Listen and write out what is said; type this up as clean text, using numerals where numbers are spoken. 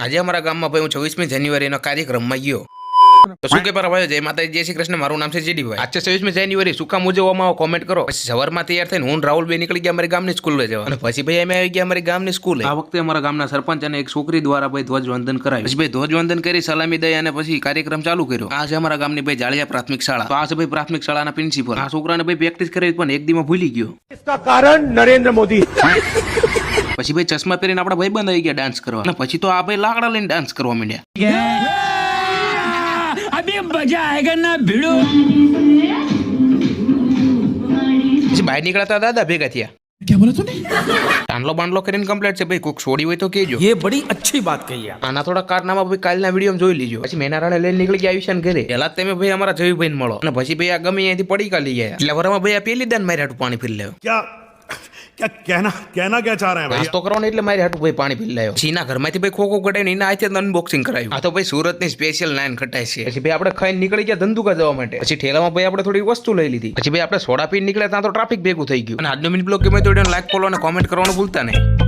આજે અમારા ગામમાં ભાઈ હું 26મી જાન્યુઆરીનો કાર્યક્રમમાં ગયો. તો શું કે ભાઈ જય માતાજી, જય શ્રી કૃષ્ણ. મારું નામ છે જેડીભાઈ. આજે 26મી જાન્યુઆરી શું કામ ઉજવવામાં આવે કોમેન્ટ કરો. પછી સવારમાં તૈયાર થઈને હું રાહુલ ભાઈ નીકળી ગયા અમારી ગામની સ્કૂલે જવા. અને પછી ભાઈ અમે આવી ગયા અમારી ગામની સ્કૂલે. આ વખતે અમારા ગામના સરપંચ અને એક છોકરી દ્વારા ભાઈ ધ્વજવંદન કરાયું. પછી ભાઈ ધ્વજવંદન કરી સલામી દઈ અને પછી કાર્યક્રમ ચાલુ કર્યો. આ છે અમારા ગામની ભાઈ જાળિયા પ્રાથમિક શાળા. તો આ છે ભાઈ પ્રાથમિક શાળાના પ્રિન્સિપલ. આ છોકરાને ભાઈ પ્રેક્ટિસ કરાવી પણ એક દીમાં ભૂલી ગયો. इसका कारण नरेंद्र मोदी. પછી ભાઈ ચશ્મા પહેરીને આપણા ભાઈ બંધ આવી ગયા ડાન્સ કરવા. અને પછી તો આ ભાઈ લાકડા લઈને ડાન્સ કરવા માંડ્યા. अभी मजा आएगा ना भिड़ो. પછી બહાર નીકળતા દાદા ભેગા થયા. क्या बोला तूने? તાંડલો બાંડલો કરીને કમ્પ્લીટ છે ભાઈ. કોઈક છોડી હોય તો કહેજો. ये बड़ी अच्छी बात कही आप. આના થોડા કારનામાં ભાઈ કાલના વિડીયો જોઈ લીજો. પછી મેનારાળે લઈને નીકળી ગયા આયુષ્યાન ઘરે. પેલા તમે ભાઈ અમારા જયભાઈ મળો અને પછી ભાઈ આ ગમે અહીંથી પડીકા લઈ ગયા. એટલે વરમાં ભાઈ આ પેલી દાન મારી હાટું પાણી પી લેવું. क्या क्या कहना क्या चाह रहे हैं भाई? નાસ્તો કરવાનો એટલે મારી હાટું ભાઈ પાણી પી લાવ્યો. પછી એના ઘરમાંથી ભાઈ ખોખો કઢાવીને એના હાથે અનબોક્સિંગ કરાયું. આ તો ભાઈ સુરતની સ્પેશિયલ નાન ખટાઈ છે. પછી ભાઈ આપણે ખાઈને નીકળી ગયા ધંધુકા જવા માટે. પછી ઠેલામાં ભાઈ આપણે થોડી વસ્તુ લઈ લીધી. પછી ભાઈ આપણે સોડા પીને નીકળ્યા ત્યાં તો ટ્રાફિક ભેગું થઈ ગયું. અને આજનો મિનિટ બ્લોગ ગમે તો લાઈક ફોલો અને કોમેન્ટ કરવાનું ભૂલતા નહીં.